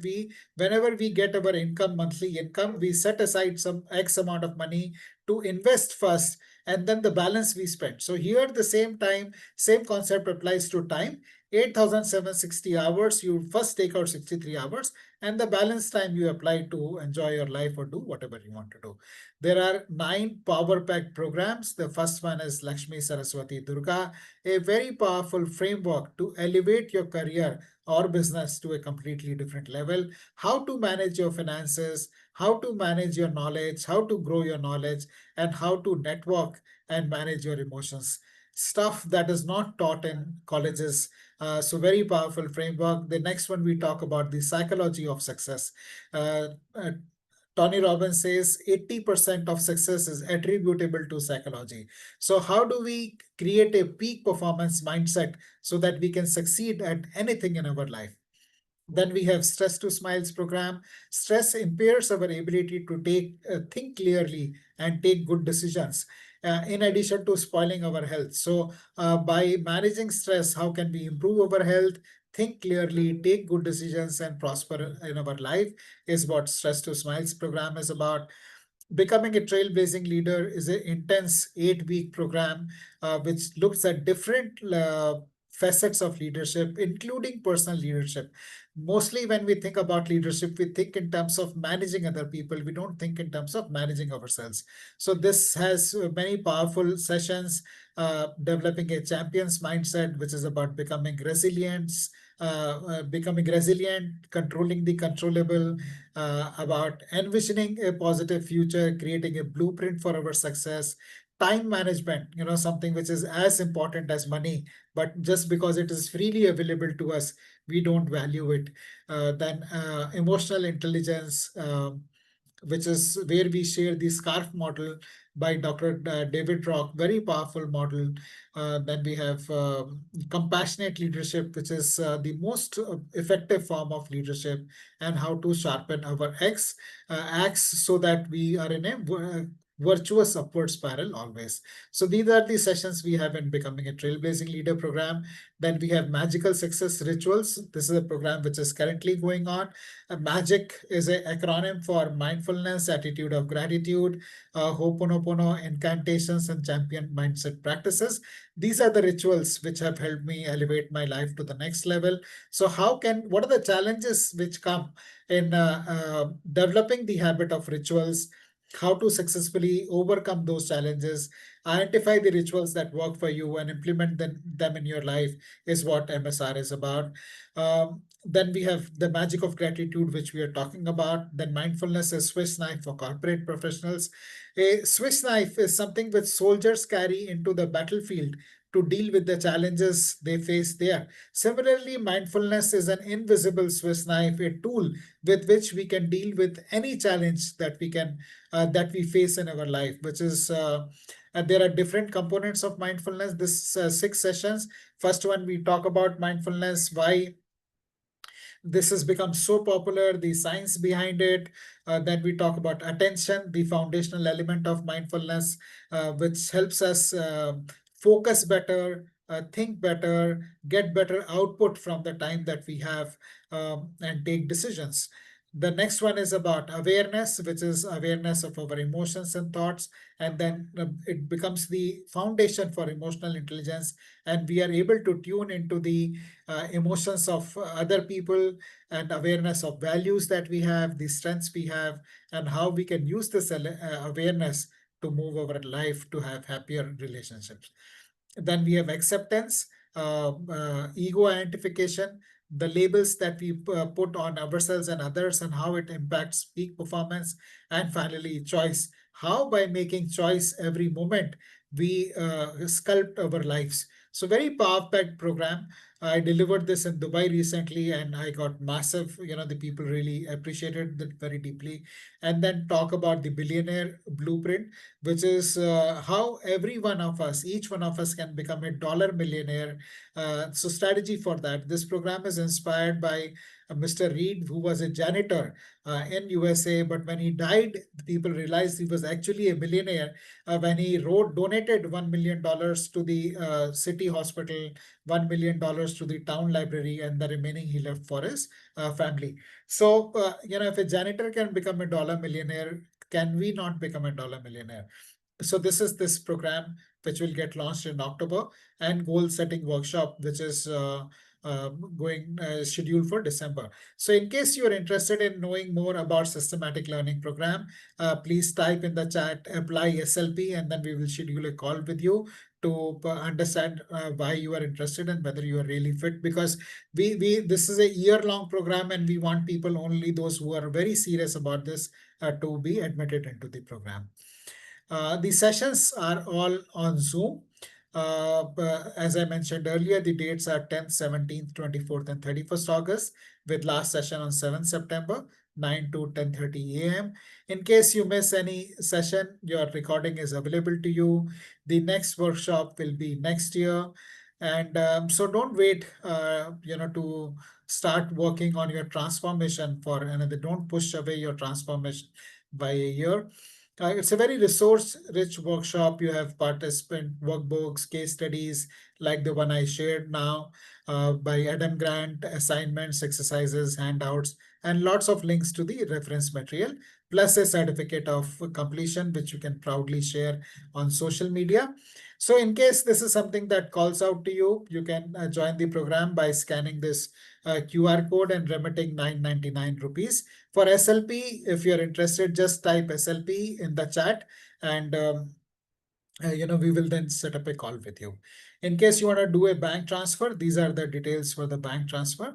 whenever we get our income, monthly income, we set aside some X amount of money to invest first, and then the balance we spend. So here, the same concept applies to time. 8,760 hours, you first take out 63 hours, and the balance time you apply to enjoy your life or do whatever you want to do. There are 9 power pack programs. The first one is Lakshmi Saraswati Durga, a very powerful framework to elevate your career or business to a completely different level. How to manage your finances, how to manage your knowledge, how to grow your knowledge, and how to network and manage your emotions. Stuff that is not taught in colleges. So very powerful framework. The next one, we talk about the psychology of success. Uh, uh, Tony Robbins says 80% of success is attributable to psychology. So how do we create a peak performance mindset so that we can succeed at anything in our life? Then we have Stress to Smiles program. Stress impairs our ability to think clearly and take good decisions, in addition to spoiling our health. So by managing stress, how can we improve our health, think clearly, take good decisions, and prosper in our life, is what Stress to Smiles program is about. Becoming a Trailblazing Leader is an intense 8-week program which looks at different facets of leadership, including personal leadership. Mostly when we think about leadership, we think in terms of managing other people. We don't think in terms of managing ourselves. So this has many powerful sessions, developing a champion's mindset, which is about becoming resilient, controlling the controllable, about envisioning a positive future, creating a blueprint for our success, time management, something which is as important as money, but just because it is freely available to us, we don't value it. Then emotional intelligence, which is where we share the SCARF model by Dr. David Rock, very powerful model. Then we have compassionate leadership, which is the most effective form of leadership, and how to sharpen our acts so that we are in a virtuous upward spiral always. So these are the sessions we have in Becoming a Trailblazing Leader program. Then we have Magical Success Rituals. This is a program which is currently going on. MAGIC is an acronym for mindfulness, attitude of gratitude, Ho'oponopono, incantations, and champion mindset practices. These are the rituals which have helped me elevate my life to the next level. So, what are the challenges which come in developing the habit of rituals? How to successfully overcome those challenges, identify the rituals that work for you, and implement them in your life is what MSR is about. Then we have the magic of gratitude, which we are talking about. Then mindfulness is Swiss knife for corporate professionals. A Swiss knife is something which soldiers carry into the battlefield to deal with the challenges they face there. Similarly, mindfulness is an invisible Swiss knife, a tool with which we can deal with any challenge that we face in our life, which is and there are different components of mindfulness. This 6 sessions. First one, we talk about mindfulness, why this has become so popular, the science behind it. Then we talk about attention, the foundational element of mindfulness, which helps us focus better, think better, get better output from the time that we have, and take decisions. The next one is about awareness, which is awareness of our emotions and thoughts. And then it becomes the foundation for emotional intelligence. And we are able to tune into the emotions of other people, and awareness of values that we have, the strengths we have, and how we can use this awareness to move our life to have happier relationships. Then we have acceptance, ego identification, the labels that we put on ourselves and others, and how it impacts peak performance. And finally, choice. How by making choice every moment, we sculpt our lives. So very power-packed program. I delivered this in Dubai recently, and I got massive, the people really appreciated it very deeply. And then talk about the billionaire blueprint, which is how every one of us, each one of us can become a dollar millionaire. So strategy for that. This program is inspired by Mr. Reed, who was a janitor in USA, but when he died, people realized he was actually a millionaire when he donated $1 million to the city hospital, $1 million to the town library, and the remaining he left for his family. So, if a janitor can become a dollar millionaire, can we not become a dollar millionaire? So this is this program which will get launched in October, and goal setting workshop, which is going scheduled for December. So in case you are interested in knowing more about systematic learning program, please type in the chat apply SLP, and then we will schedule a call with you to understand why you are interested and whether you are really fit, because we this is a year-long program, and we want people, only those who are very serious about this, to be admitted into the program. The sessions are all on Zoom. As I mentioned earlier, the dates are 10th, 17th, 24th, and 31st August, with last session on 7th September, 9 to 10:30 a.m. In case you miss any session, your recording is available to you. The next workshop will be next year. And so don't wait, to start working on your transformation for another. Don't push away your transformation by a year. It's a very resource-rich workshop. You have participant workbooks, case studies like the one I shared now by Adam Grant, assignments, exercises, handouts, and lots of links to the reference material, plus a certificate of completion, which you can proudly share on social media. So in case this is something that calls out to you, you can join the program by scanning this QR code and remitting 999 rupees. For SLP, if you're interested, just type SLP in the chat, and we will then set up a call with you. In case you want to do a bank transfer, these are the details for the bank transfer.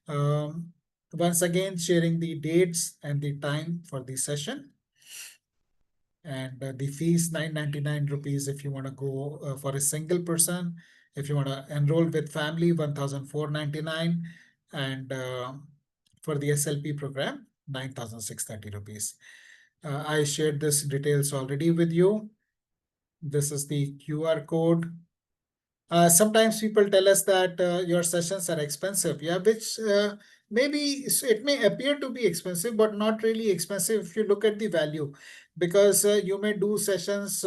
Um, Once again, sharing the dates and the time for the session. And the fees 999 rupees if you want to go for a single person. If you want to enroll with family, 1499. And for the SLP program, 9630 rupees. I shared this details already with you. This is the QR code. Sometimes people tell us that your sessions are expensive. Yeah, which maybe it may appear to be expensive, but not really expensive if you look at the value, because you may do sessions,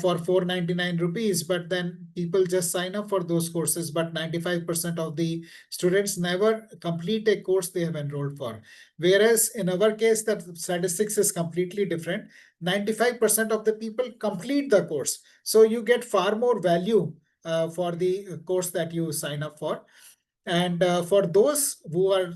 for 499 rupees, but then people just sign up for those courses. But 95% of the students never complete a course they have enrolled for. Whereas in our case, that statistics is completely different. 95% of the people complete the course, so you get far more value for the course that you sign up for. And for those who are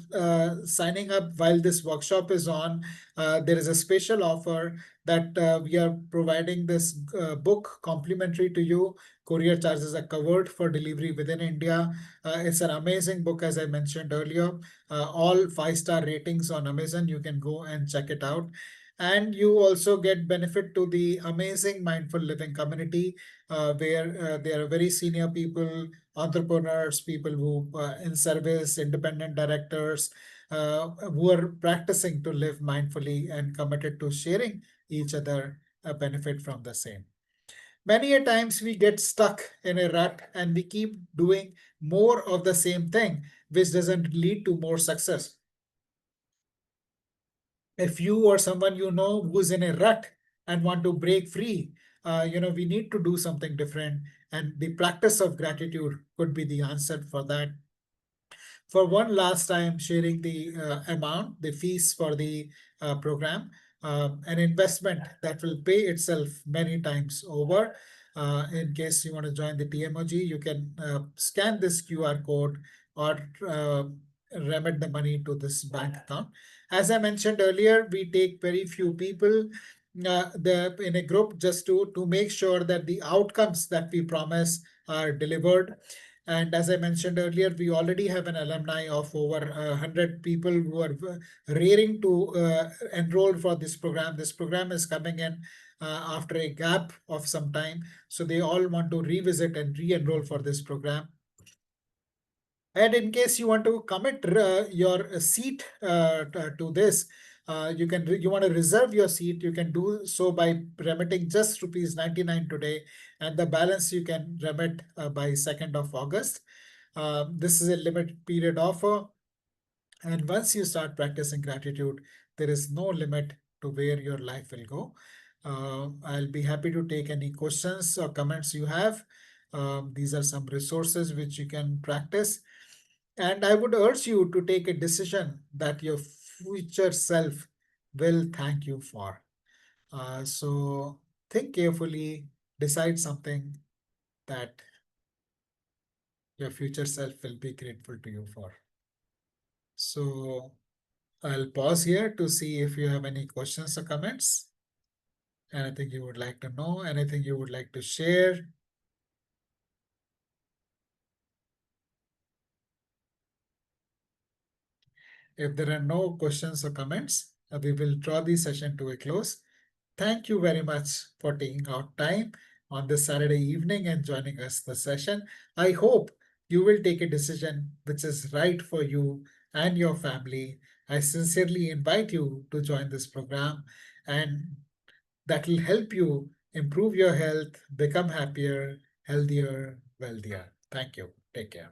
signing up while this workshop is on, there is a special offer that we are providing this book complimentary to you. Courier charges are covered for delivery within India. It's an amazing book, as I mentioned earlier. All five-star ratings on Amazon. You can go and check it out. And you also get benefit to the amazing mindful living community, where there are very senior people, entrepreneurs, people who in service, independent directors, who are practicing to live mindfully and committed to sharing each other a benefit from the same. Many a times we get stuck in a rut and we keep doing more of the same thing, which doesn't lead to more success. If you or someone you know who's in a rut and want to break free, we need to do something different. And the practice of gratitude could be the answer for that. For one last time, sharing the amount, the fees for the program, an investment that will pay itself many times over. In case you want to join the TMOG, you can scan this QR code or remit the money to this bank account. As I mentioned earlier, we take very few people in a group just to make sure that the outcomes that we promise are delivered. And as I mentioned earlier, we already have an alumni of over 100 people who are raring to enroll for this program. This program is coming in after a gap of some time. So they all want to revisit and re-enroll for this program. And in case you want to commit your seat to this, you want to reserve your seat, you can do so by remitting just rupees 99 today, and the balance you can remit by 2nd of August. This is a limited period offer. And once you start practicing gratitude, there is no limit to where your life will go. I'll be happy to take any questions or comments you have. These are some resources which you can practice. And I would urge you to take a decision that your future self will thank you for. So think carefully, decide something that your future self will be grateful to you for. So I'll pause here to see if you have any questions or comments. Anything you would like to know, anything you would like to share. If there are no questions or comments, we will draw the session to a close. Thank you very much for taking out time on this Saturday evening and joining us the session. I hope you will take a decision which is right for you and your family. I sincerely invite you to join this program, and that will help you improve your health, become happier, healthier, wealthier. Thank you. Take care.